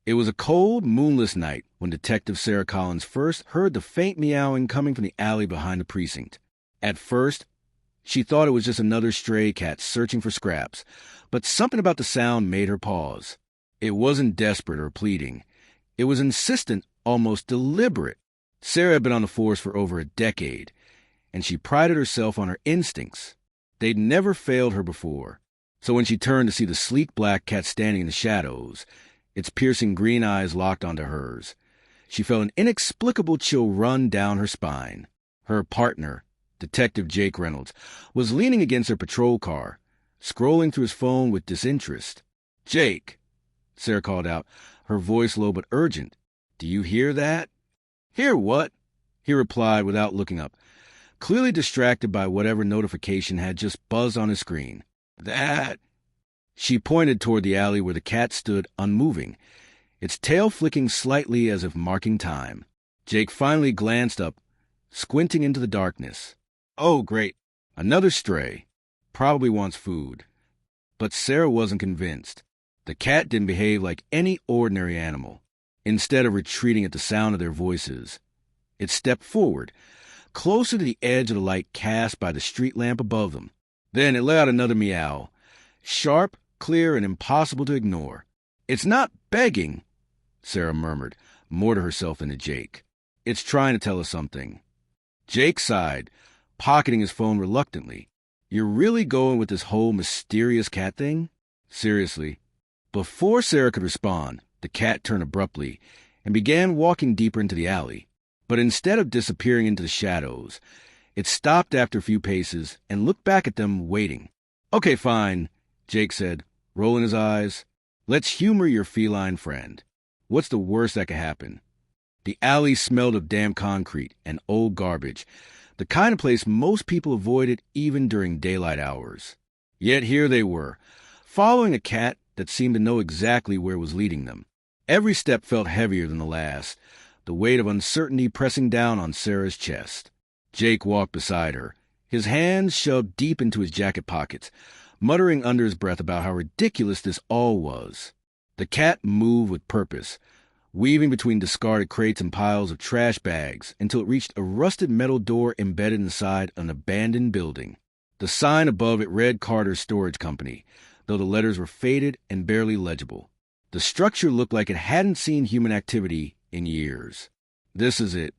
It was a cold, moonless night when Detective Sarah Collins first heard the faint meowing coming from the alley behind the precinct. At first, she thought it was just another stray cat searching for scraps, but something about the sound made her pause. It wasn't desperate or pleading. It was insistent, almost deliberate. Sarah had been on the force for over a decade, and she prided herself on her instincts. They'd never failed her before. So when she turned to see the sleek black cat standing in the shadows, its piercing green eyes locked onto hers, she felt an inexplicable chill run down her spine. Her partner, Detective Jake Reynolds, was leaning against her patrol car, scrolling through his phone with disinterest. "Jake," Sarah called out, her voice low but urgent. "Do you hear that?" "Hear what?" he replied without looking up, clearly distracted by whatever notification had just buzzed on his screen. "That." She pointed toward the alley where the cat stood unmoving, its tail flicking slightly as if marking time. Jake finally glanced up, squinting into the darkness. "Oh, great. Another stray. Probably wants food." But Sarah wasn't convinced. The cat didn't behave like any ordinary animal. Instead of retreating at the sound of their voices, it stepped forward, closer to the edge of the light cast by the street lamp above them. Then it let out another meow, sharp, clear, and impossible to ignore. "It's not begging," Sarah murmured, more to herself than to Jake. "It's trying to tell us something." Jake sighed, pocketing his phone reluctantly. "You're really going with this whole mysterious cat thing?" "Seriously." Before Sarah could respond, the cat turned abruptly and began walking deeper into the alley. But instead of disappearing into the shadows, it stopped after a few paces and looked back at them, waiting. "Okay, fine," Jake said, rolling his eyes. "Let's humor your feline friend. What's the worst that could happen?" The alley smelled of damp concrete and old garbage, the kind of place most people avoided even during daylight hours. Yet here they were, following a cat that seemed to know exactly where it was leading them. Every step felt heavier than the last, the weight of uncertainty pressing down on Sarah's chest. Jake walked beside her, his hands shoved deep into his jacket pockets, muttering under his breath about how ridiculous this all was. The cat moved with purpose, weaving between discarded crates and piles of trash bags until it reached a rusted metal door embedded inside an abandoned building. The sign above it read Carter's Storage Company, though the letters were faded and barely legible. The structure looked like it hadn't seen human activity in years. "This is it?"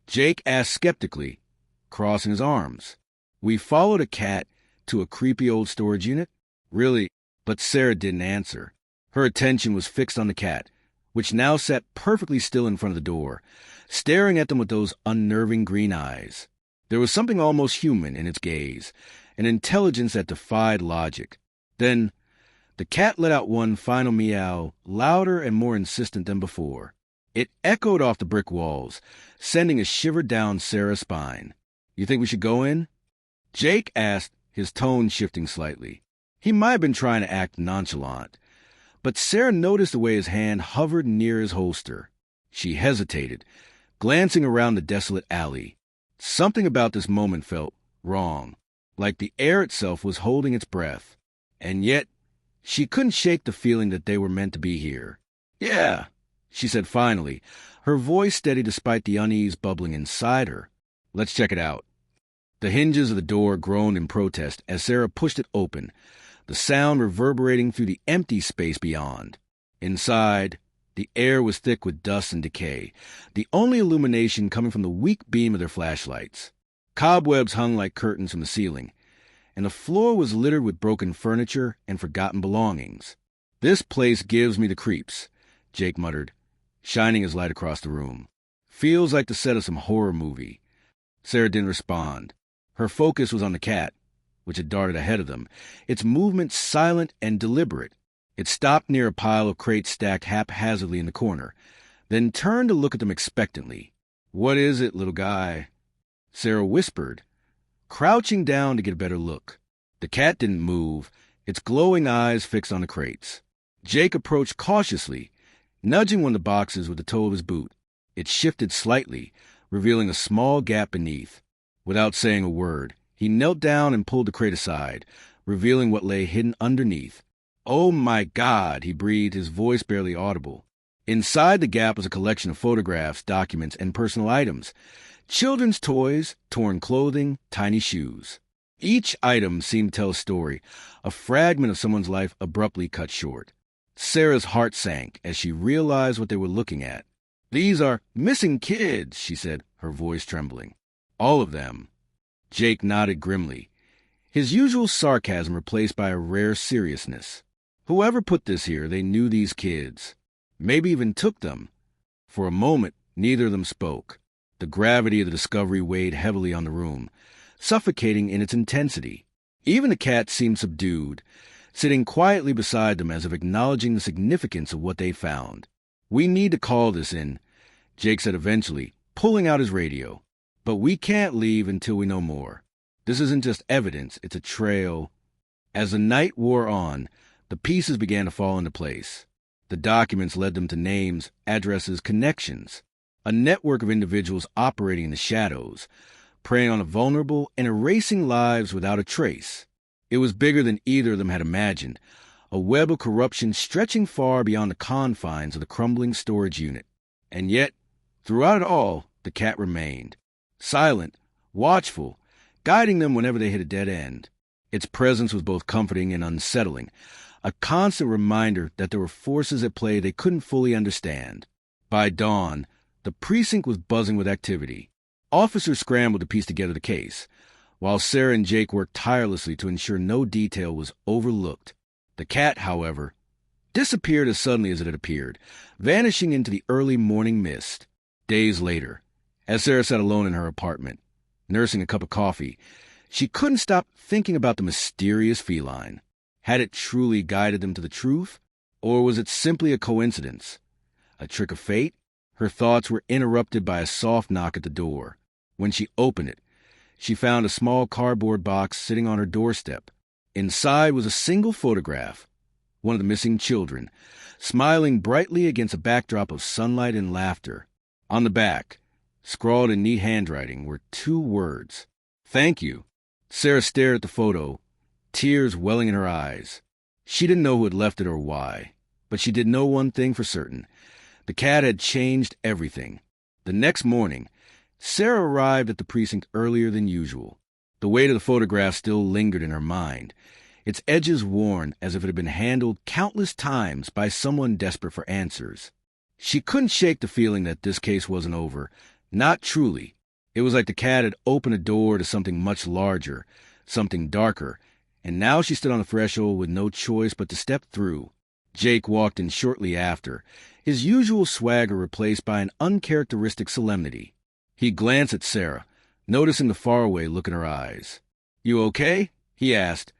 Jake asked skeptically, crossing his arms. "We followed a cat to a creepy old storage unit?" "Really?" But Sarah didn't answer. Her attention was fixed on the cat, which now sat perfectly still in front of the door, staring at them with those unnerving green eyes. There was something almost human in its gaze, an intelligence that defied logic. Then the cat let out one final meow, louder and more insistent than before. It echoed off the brick walls, sending a shiver down Sarah's spine. "You think we should go in?" Jake asked, his tone shifting slightly. He might have been trying to act nonchalant, but Sarah noticed the way his hand hovered near his holster. She hesitated, glancing around the desolate alley. Something about this moment felt wrong, like the air itself was holding its breath. And yet, she couldn't shake the feeling that they were meant to be here. "Yeah," she said finally, her voice steady despite the unease bubbling inside her. "Let's check it out." The hinges of the door groaned in protest as Sarah pushed it open, the sound reverberating through the empty space beyond. Inside, the air was thick with dust and decay, the only illumination coming from the weak beam of their flashlights. Cobwebs hung like curtains from the ceiling, and the floor was littered with broken furniture and forgotten belongings. "This place gives me the creeps," Jake muttered, shining his light across the room. "Feels like the set of some horror movie." Sarah didn't respond. Her focus was on the cat, which had darted ahead of them, its movement silent and deliberate. It stopped near a pile of crates stacked haphazardly in the corner, then turned to look at them expectantly. "What is it, little guy?" Sarah whispered, crouching down to get a better look. The cat didn't move, its glowing eyes fixed on the crates. Jake approached cautiously, nudging one of the boxes with the toe of his boot. It shifted slightly, revealing a small gap beneath. Without saying a word, he knelt down and pulled the crate aside, revealing what lay hidden underneath. "Oh my God," he breathed, his voice barely audible. Inside the gap was a collection of photographs, documents, and personal items. Children's toys, torn clothing, tiny shoes. Each item seemed to tell a story, a fragment of someone's life abruptly cut short. Sarah's heart sank as she realized what they were looking at. "These are missing kids," she said, her voice trembling. "All of them." Jake nodded grimly, his usual sarcasm replaced by a rare seriousness. Whoever put this here, they knew these kids. Maybe even took them. For a moment, neither of them spoke. The gravity of the discovery weighed heavily on the room, suffocating in its intensity. Even the cat seemed subdued, sitting quietly beside them as if acknowledging the significance of what they found. "We need to call this in," Jake said eventually, pulling out his radio. "But we can't leave until we know more. This isn't just evidence, it's a trail." As the night wore on, the pieces began to fall into place. The documents led them to names, addresses, connections. A network of individuals operating in the shadows, preying on the vulnerable and erasing lives without a trace. It was bigger than either of them had imagined, a web of corruption stretching far beyond the confines of the crumbling storage unit. And yet, throughout it all, the cat remained. Silent, watchful, guiding them whenever they hit a dead end. Its presence was both comforting and unsettling, a constant reminder that there were forces at play they couldn't fully understand. By dawn, the precinct was buzzing with activity. Officers scrambled to piece together the case, while Sarah and Jake worked tirelessly to ensure no detail was overlooked. The cat, however, disappeared as suddenly as it had appeared, vanishing into the early morning mist. Days later, as Sarah sat alone in her apartment, nursing a cup of coffee, she couldn't stop thinking about the mysterious feline. Had it truly guided them to the truth, or was it simply a coincidence? A trick of fate? Her thoughts were interrupted by a soft knock at the door. When she opened it, she found a small cardboard box sitting on her doorstep. Inside was a single photograph, one of the missing children, smiling brightly against a backdrop of sunlight and laughter. On the back, scrawled in neat handwriting, were 2 words: "Thank you." Sarah stared at the photo, tears welling in her eyes. She didn't know who had left it or why, but she did know one thing for certain. The cat had changed everything. The next morning, Sarah arrived at the precinct earlier than usual. The weight of the photograph still lingered in her mind, its edges worn as if it had been handled countless times by someone desperate for answers. She couldn't shake the feeling that this case wasn't over. Not truly. It was like the cat had opened a door to something much larger, something darker, and now she stood on the threshold with no choice but to step through. Jake walked in shortly after, his usual swagger replaced by an uncharacteristic solemnity. He glanced at Sarah, noticing the faraway look in her eyes. "You okay?" he asked,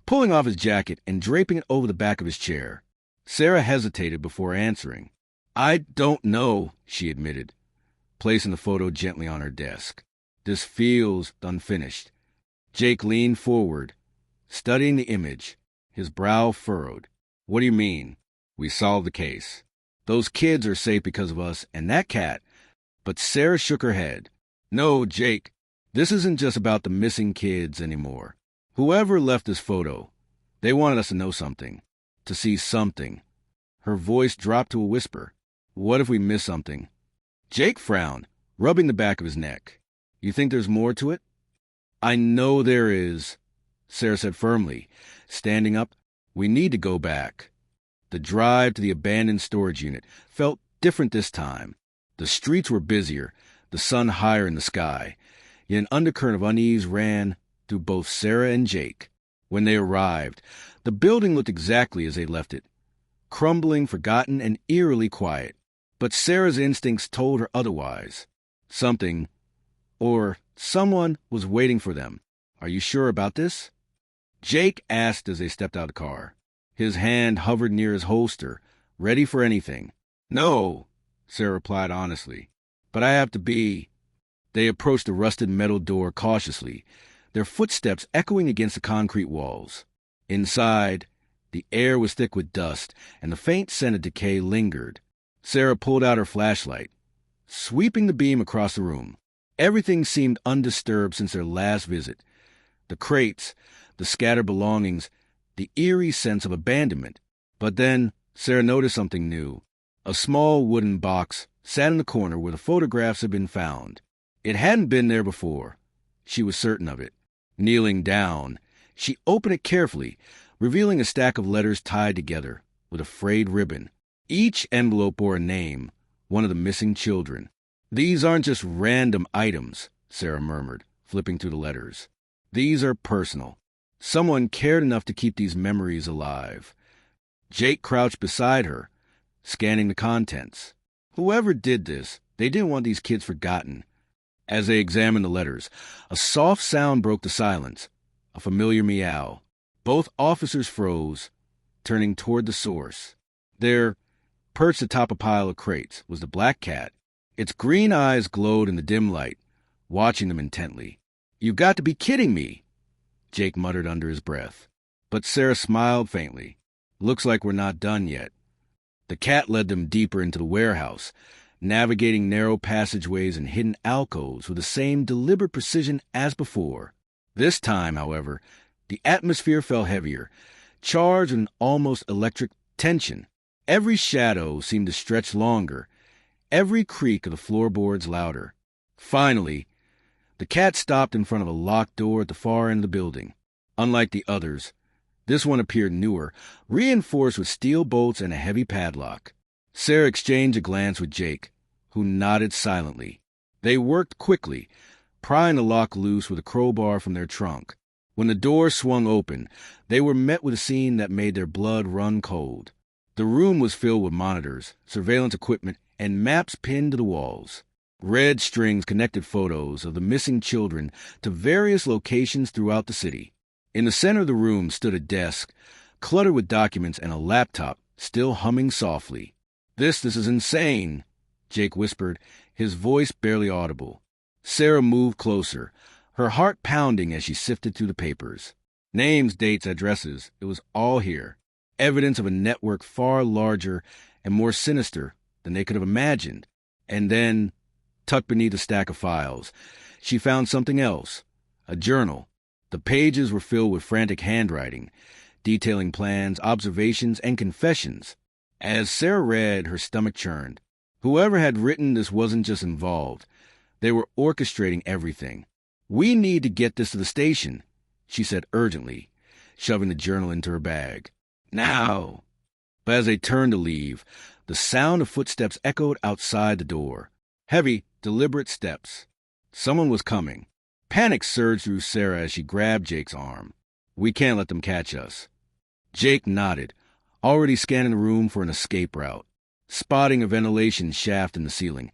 pulling off his jacket and draping it over the back of his chair. Sarah hesitated before answering. "I don't know," she admitted, placing the photo gently on her desk. "This feels unfinished." Jake leaned forward, studying the image, his brow furrowed. "What do you mean?" "We solved the case. Those kids are safe because of us and that cat." But Sarah shook her head. "No, Jake, this isn't just about the missing kids anymore. Whoever left this photo, they wanted us to know something, to see something." Her voice dropped to a whisper. "What if we miss something?" Jake frowned, rubbing the back of his neck. "You think there's more to it?" "I know there is," Sarah said firmly, standing up. "We need to go back." The drive to the abandoned storage unit felt different this time. The streets were busier, the sun higher in the sky, yet an undercurrent of unease ran through both Sarah and Jake. When they arrived, the building looked exactly as they left it, crumbling, forgotten, and eerily quiet. But Sarah's instincts told her otherwise. Something, or someone, was waiting for them. "Are you sure about this?" Jake asked as they stepped out of the car. His hand hovered near his holster, ready for anything. "No," Sarah replied honestly, "but I have to be." They approached the rusted metal door cautiously, their footsteps echoing against the concrete walls. Inside, the air was thick with dust, and the faint scent of decay lingered. Sarah pulled out her flashlight, sweeping the beam across the room. Everything seemed undisturbed since their last visit. The crates, the scattered belongings, the eerie sense of abandonment. But then Sarah noticed something new. A small wooden box sat in the corner where the photographs had been found. It hadn't been there before. She was certain of it. Kneeling down, she opened it carefully, revealing a stack of letters tied together with a frayed ribbon. Each envelope bore a name, one of the missing children. "These aren't just random items," Sarah murmured, flipping through the letters. "These are personal. Someone cared enough to keep these memories alive." Jake crouched beside her, scanning the contents. Whoever did this, they didn't want these kids forgotten. As they examined the letters, a soft sound broke the silence, a familiar meow. Both officers froze, turning toward the source. There, perched atop a pile of crates, was the black cat. Its green eyes glowed in the dim light, watching them intently. "You've got to be kidding me," Jake muttered under his breath. But Sarah smiled faintly. "Looks like we're not done yet." The cat led them deeper into the warehouse, navigating narrow passageways and hidden alcoves with the same deliberate precision as before. This time, however, the atmosphere felt heavier, charged with an almost electric tension. Every shadow seemed to stretch longer, every creak of the floorboards louder. Finally, the cat stopped in front of a locked door at the far end of the building. Unlike the others, this one appeared newer, reinforced with steel bolts and a heavy padlock. Sarah exchanged a glance with Jake, who nodded silently. They worked quickly, prying the lock loose with a crowbar from their trunk. When the door swung open, they were met with a scene that made their blood run cold. The room was filled with monitors, surveillance equipment, and maps pinned to the walls. Red strings connected photos of the missing children to various locations throughout the city. In the center of the room stood a desk, cluttered with documents and a laptop, still humming softly. This is insane," Jake whispered, his voice barely audible. Sarah moved closer, her heart pounding as she sifted through the papers. Names, dates, addresses, it was all here. Evidence of a network far larger and more sinister than they could have imagined. And then, tucked beneath a stack of files, she found something else, a journal. The pages were filled with frantic handwriting, detailing plans, observations, and confessions. As Sarah read, her stomach churned. Whoever had written this wasn't just involved. They were orchestrating everything. "We need to get this to the station," she said urgently, shoving the journal into her bag. "Now!" But as they turned to leave, the sound of footsteps echoed outside the door. Heavy, deliberate steps. Someone was coming. Panic surged through Sarah as she grabbed Jake's arm. "We can't let them catch us." Jake nodded, already scanning the room for an escape route. Spotting a ventilation shaft in the ceiling,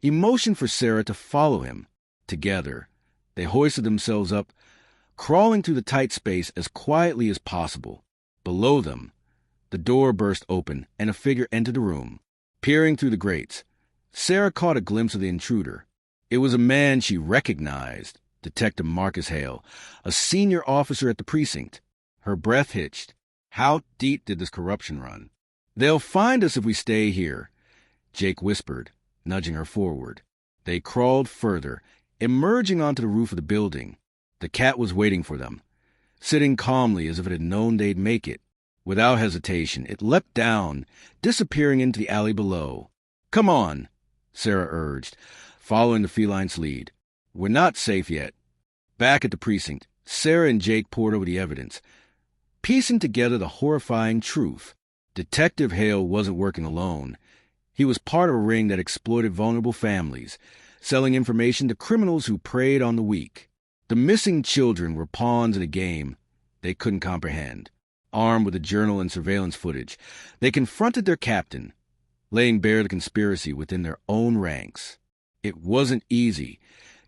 he motioned for Sarah to follow him. Together, they hoisted themselves up, crawling through the tight space as quietly as possible. Below them, the door burst open and a figure entered the room. Peering through the grates, Sarah caught a glimpse of the intruder. It was a man she recognized, Detective Marcus Hale, a senior officer at the precinct. Her breath hitched. How deep did this corruption run? "They'll find us if we stay here," Jake whispered, nudging her forward. They crawled further, emerging onto the roof of the building. The cat was waiting for them, sitting calmly as if it had known they'd make it. Without hesitation, it leapt down, disappearing into the alley below. "Come on," Sarah urged, following the feline's lead. "We're not safe yet." Back at the precinct, Sarah and Jake pored over the evidence, piecing together the horrifying truth. Detective Hale wasn't working alone. He was part of a ring that exploited vulnerable families, selling information to criminals who preyed on the weak. The missing children were pawns in a game they couldn't comprehend. Armed with a journal and surveillance footage, they confronted their captain, laying bare the conspiracy within their own ranks. It wasn't easy.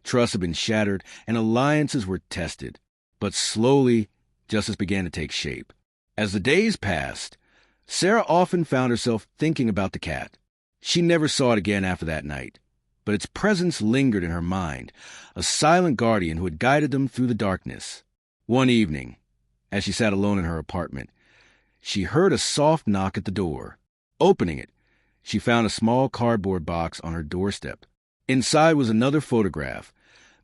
Trusts had been shattered, and alliances were tested. But slowly, justice began to take shape. As the days passed, Sarah often found herself thinking about the cat. She never saw it again after that night, but its presence lingered in her mind, a silent guardian who had guided them through the darkness. One evening, as she sat alone in her apartment, she heard a soft knock at the door. Opening it, she found a small cardboard box on her doorstep. Inside was another photograph,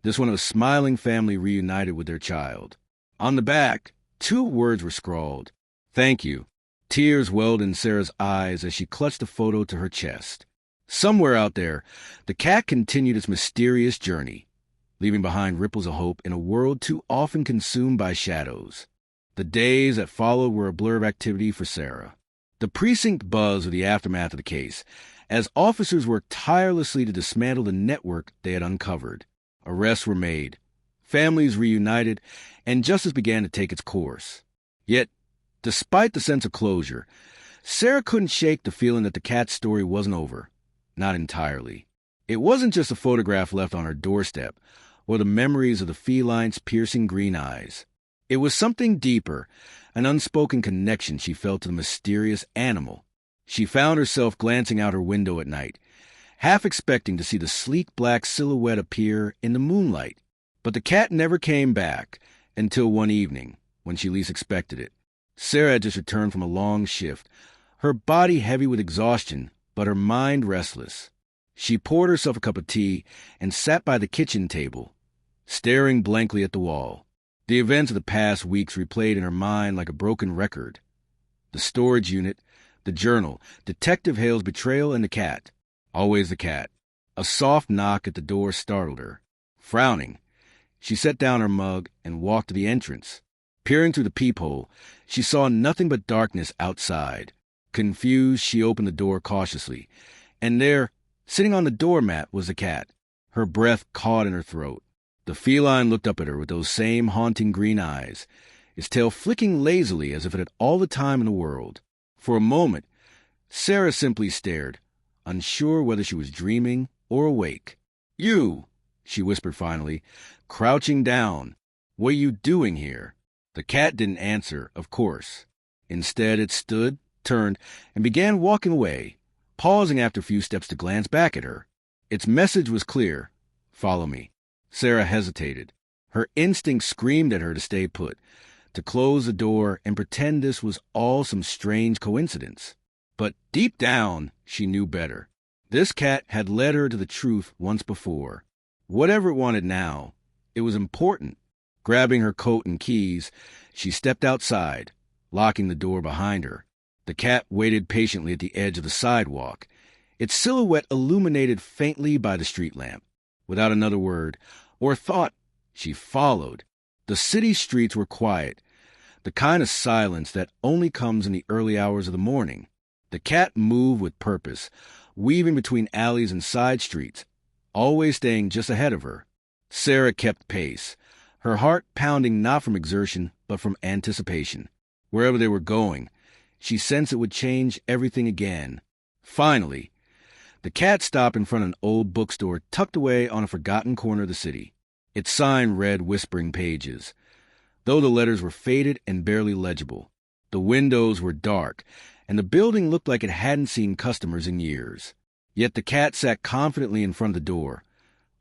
this one of a smiling family reunited with their child. On the back, 2 words were scrawled: "Thank you. Tears welled in Sarah's eyes as she clutched the photo to her chest. Somewhere out there, the cat continued its mysterious journey, leaving behind ripples of hope in a world too often consumed by shadows. The days that followed were a blur of activity for Sarah. The precinct buzzed with the aftermath of the case, as officers worked tirelessly to dismantle the network they had uncovered. Arrests were made, families reunited, and justice began to take its course. Yet, despite the sense of closure, Sarah couldn't shake the feeling that the cat's story wasn't over. Not entirely. It wasn't just a photograph left on her doorstep, or the memories of the feline's piercing green eyes. It was something deeper, an unspoken connection she felt to the mysterious animal. She found herself glancing out her window at night, half expecting to see the sleek black silhouette appear in the moonlight. But the cat never came back until one evening, when she least expected it. Sarah had just returned from a long shift, her body heavy with exhaustion, but her mind restless. She poured herself a cup of tea and sat by the kitchen table, staring blankly at the wall. The events of the past weeks replayed in her mind like a broken record. The storage unit, the journal, Detective Hale's betrayal, and the cat. Always the cat. A soft knock at the door startled her. Frowning, she set down her mug and walked to the entrance. Peering through the peephole, she saw nothing but darkness outside. Confused, she opened the door cautiously, and there, sitting on the doormat, was the cat, her breath caught in her throat. The feline looked up at her with those same haunting green eyes, its tail flicking lazily as if it had all the time in the world. For a moment, Sarah simply stared, unsure whether she was dreaming or awake. "You," she whispered finally, crouching down. "What are you doing here?" The cat didn't answer, of course. Instead, it stood, turned, and began walking away, pausing after a few steps to glance back at her. Its message was clear. "Follow me." Sarah hesitated. Her instinct screamed at her to stay put, to close the door and pretend this was all some strange coincidence. But deep down, she knew better. This cat had led her to the truth once before. Whatever it wanted now, it was important. Grabbing her coat and keys, she stepped outside, locking the door behind her. The cat waited patiently at the edge of the sidewalk, its silhouette illuminated faintly by the street lamp. Without another word or thought, she followed. The city streets were quiet, the kind of silence that only comes in the early hours of the morning. The cat moved with purpose, weaving between alleys and side streets, always staying just ahead of her. Sarah kept pace, her heart pounding not from exertion but from anticipation. Wherever they were going, she sensed it would change everything again. Finally, the cat stopped in front of an old bookstore tucked away on a forgotten corner of the city. Its sign read Whispering Pages, though the letters were faded and barely legible. The windows were dark, and the building looked like it hadn't seen customers in years. Yet the cat sat confidently in front of the door,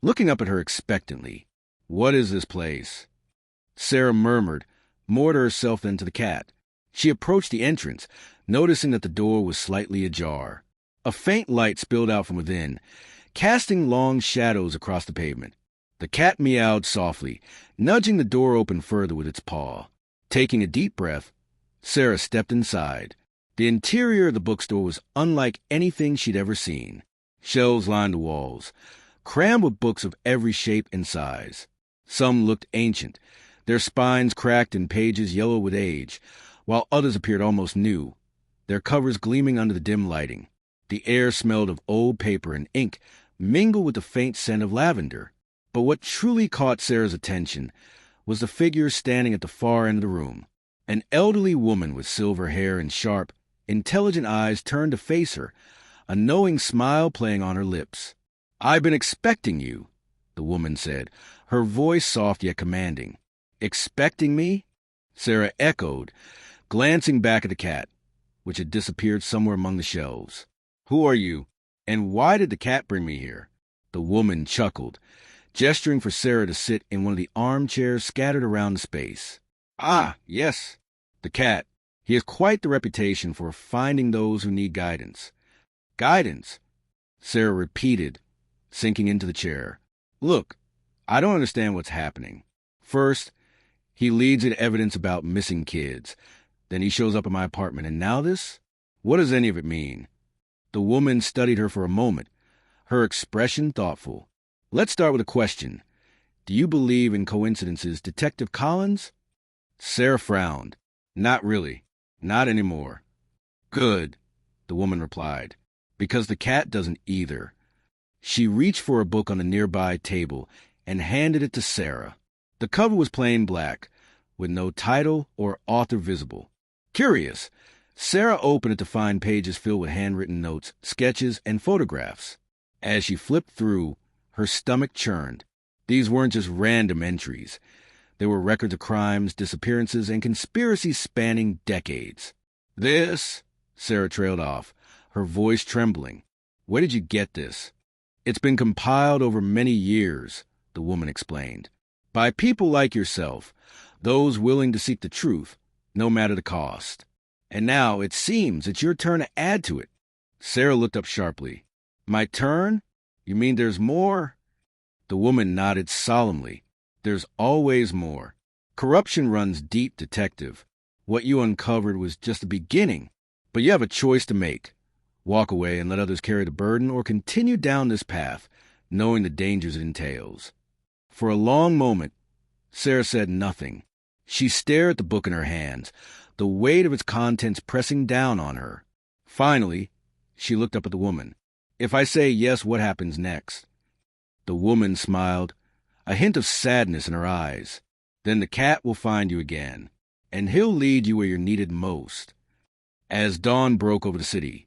looking up at her expectantly. "What is this place?" Sarah murmured, more to herself than to the cat. She approached the entrance, noticing that the door was slightly ajar. A faint light spilled out from within, casting long shadows across the pavement. The cat meowed softly, nudging the door open further with its paw. Taking a deep breath, Sarah stepped inside. The interior of the bookstore was unlike anything she'd ever seen. Shelves lined the walls, crammed with books of every shape and size. Some looked ancient, their spines cracked and pages yellow with age, while others appeared almost new, their covers gleaming under the dim lighting. The air smelled of old paper and ink, mingled with the faint scent of lavender. But what truly caught Sarah's attention was the figure standing at the far end of the room. An elderly woman with silver hair and sharp, intelligent eyes turned to face her, a knowing smile playing on her lips. "I've been expecting you," the woman said, her voice soft yet commanding. "Expecting me?" Sarah echoed, glancing back at the cat, which had disappeared somewhere among the shelves. "Who are you, and why did the cat bring me here?" The woman chuckled, gesturing for Sarah to sit in one of the armchairs scattered around the space. "Ah, yes, the cat. He has quite the reputation for finding those who need guidance." "Guidance?" Sarah repeated, sinking into the chair. "Look, I don't understand what's happening. First, he leads in evidence about missing kids. Then he shows up at my apartment, and now this? What does any of it mean? The woman studied her for a moment, her expression thoughtful. Let's start with a question. Do you believe in coincidences, Detective Collins? Sarah frowned. Not really. Not anymore. Good, the woman replied, because the cat doesn't either. She reached for a book on a nearby table and handed it to Sarah. The cover was plain black, with no title or author visible. Curious, Sarah opened it to find pages filled with handwritten notes, sketches, and photographs. As she flipped through, her stomach churned. These weren't just random entries. They were records of crimes, disappearances, and conspiracies spanning decades. This, Sarah trailed off, her voice trembling. Where did you get this? It's been compiled over many years, the woman explained, by people like yourself, those willing to seek the truth, no matter the cost. And now it seems it's your turn to add to it. Sarah looked up sharply. My turn? You mean there's more? The woman nodded solemnly. There's always more. Corruption runs deep, Detective. What you uncovered was just the beginning, but you have a choice to make. Walk away and let others carry the burden, or continue down this path, knowing the dangers it entails. For a long moment, Sarah said nothing. She stared at the book in her hands, the weight of its contents pressing down on her. Finally, she looked up at the woman. If I say yes, what happens next? The woman smiled, a hint of sadness in her eyes. Then the cat will find you again, and he'll lead you where you're needed most. As dawn broke over the city,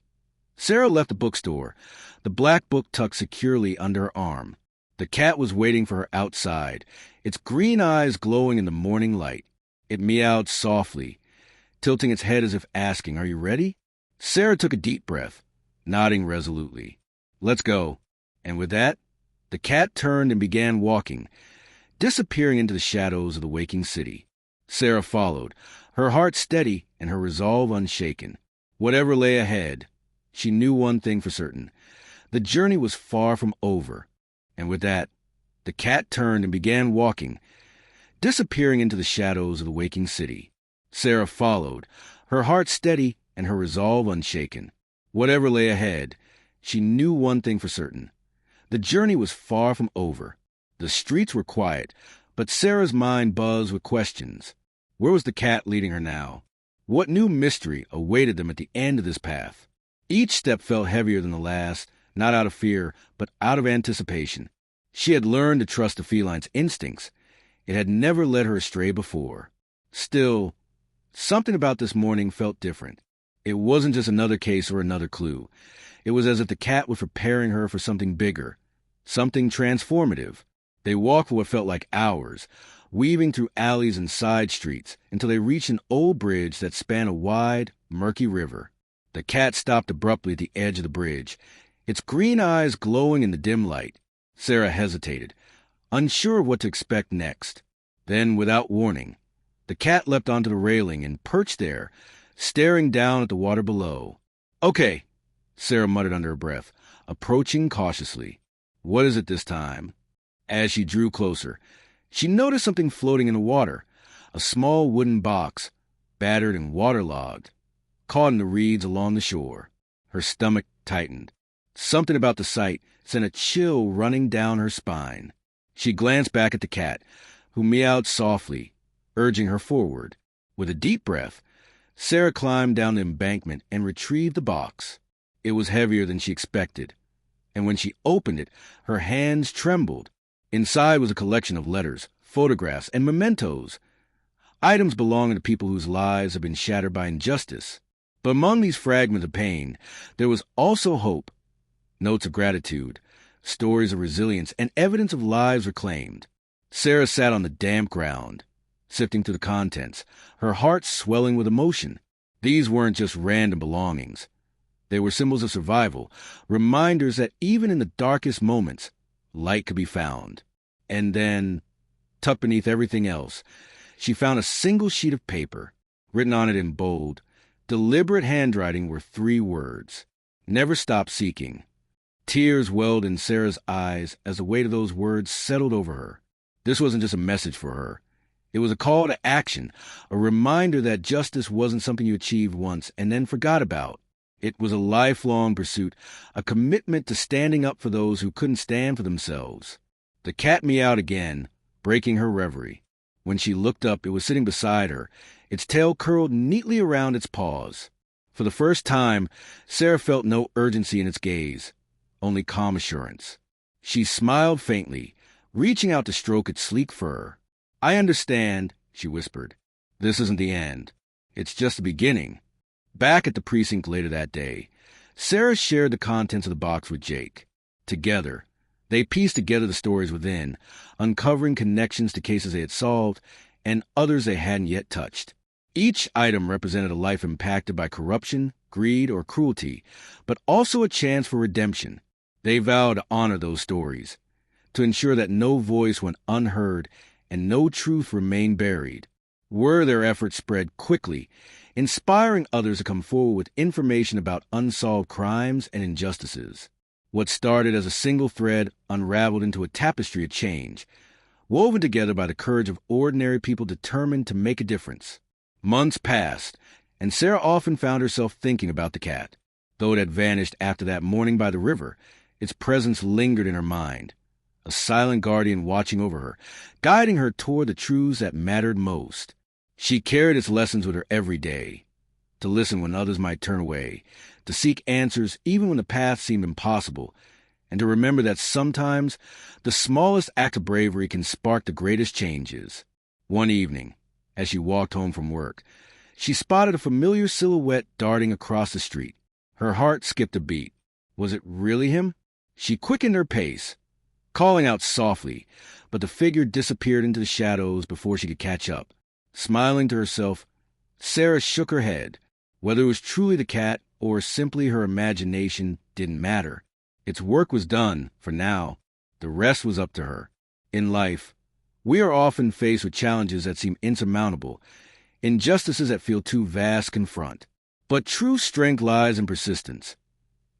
Sarah left the bookstore, the black book tucked securely under her arm. The cat was waiting for her outside, its green eyes glowing in the morning light. It meowed softly, tilting its head as if asking, Are you ready? Sarah took a deep breath, nodding resolutely. Let's go. And with that, the cat turned and began walking, disappearing into the shadows of the waking city. Sarah followed, her heart steady and her resolve unshaken. Whatever lay ahead, she knew one thing for certain. The journey was far from over. And with that, the cat turned and began walking, disappearing into the shadows of the waking city. Sarah followed, her heart steady and her resolve unshaken. Whatever lay ahead, she knew one thing for certain. The journey was far from over. The streets were quiet, but Sarah's mind buzzed with questions. Where was the cat leading her now? What new mystery awaited them at the end of this path? Each step felt heavier than the last, not out of fear, but out of anticipation. She had learned to trust the feline's instincts. It had never led her astray before. Still, something about this morning felt different. It wasn't just another case or another clue. It was as if the cat was preparing her for something bigger, something transformative. They walked for what felt like hours, weaving through alleys and side streets until they reached an old bridge that spanned a wide, murky river. The cat stopped abruptly at the edge of the bridge, its green eyes glowing in the dim light. Sarah hesitated, unsure of what to expect next. Then, without warning, the cat leapt onto the railing and perched there, staring down at the water below. Okay, Sarah muttered under her breath, approaching cautiously. What is it this time? As she drew closer, she noticed something floating in the water, a small wooden box, battered and waterlogged, caught in the reeds along the shore. Her stomach tightened. Something about the sight sent a chill running down her spine. She glanced back at the cat, who meowed softly, urging her forward. With a deep breath, Sarah climbed down the embankment and retrieved the box. It was heavier than she expected, and when she opened it, her hands trembled. Inside was a collection of letters, photographs, and mementos, items belonging to people whose lives had been shattered by injustice. But among these fragments of pain, there was also hope, notes of gratitude, stories of resilience, and evidence of lives reclaimed. Sarah sat on the damp ground, sifting through the contents, her heart swelling with emotion. These weren't just random belongings. They were symbols of survival, reminders that even in the darkest moments, light could be found. And then, tucked beneath everything else, she found a single sheet of paper. Written on it in bold, deliberate handwriting were 3 words: Never stop seeking. Tears welled in Sarah's eyes as the weight of those words settled over her. This wasn't just a message for her. It was a call to action, a reminder that justice wasn't something you achieved once and then forgot about. It was a lifelong pursuit, a commitment to standing up for those who couldn't stand for themselves. The cat meowed again, breaking her reverie. When she looked up, it was sitting beside her, its tail curled neatly around its paws. For the first time, Sarah felt no urgency in its gaze, only calm assurance. She smiled faintly, reaching out to stroke its sleek fur. "I understand," she whispered. "This isn't the end. It's just the beginning." Back at the precinct later that day, Sarah shared the contents of the box with Jake. Together, they pieced together the stories within, uncovering connections to cases they had solved and others they hadn't yet touched. Each item represented a life impacted by corruption, greed, or cruelty, but also a chance for redemption. They vowed to honor those stories, to ensure that no voice went unheard and no truth remained buried. Word of their efforts spread quickly, inspiring others to come forward with information about unsolved crimes and injustices. What started as a single thread unraveled into a tapestry of change, woven together by the courage of ordinary people determined to make a difference. Months passed, and Sarah often found herself thinking about the cat. Though it had vanished after that morning by the river, its presence lingered in her mind, a silent guardian watching over her, guiding her toward the truths that mattered most. She carried its lessons with her every day, to listen when others might turn away, to seek answers even when the path seemed impossible, and to remember that sometimes the smallest act of bravery can spark the greatest changes. One evening, as she walked home from work, she spotted a familiar silhouette darting across the street. Her heart skipped a beat. Was it really him? She quickened her pace, calling out softly, but the figure disappeared into the shadows before she could catch up. Smiling to herself, Sarah shook her head. Whether it was truly the cat or simply her imagination didn't matter. Its work was done, for now. The rest was up to her. In life, we are often faced with challenges that seem insurmountable, injustices that feel too vast to confront. But true strength lies in persistence,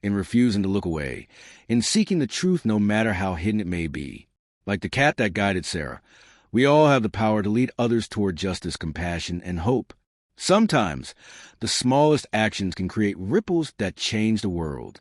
in refusing to look away, in seeking the truth no matter how hidden it may be. Like the cat that guided Sarah, we all have the power to lead others toward justice, compassion, and hope. Sometimes, the smallest actions can create ripples that change the world.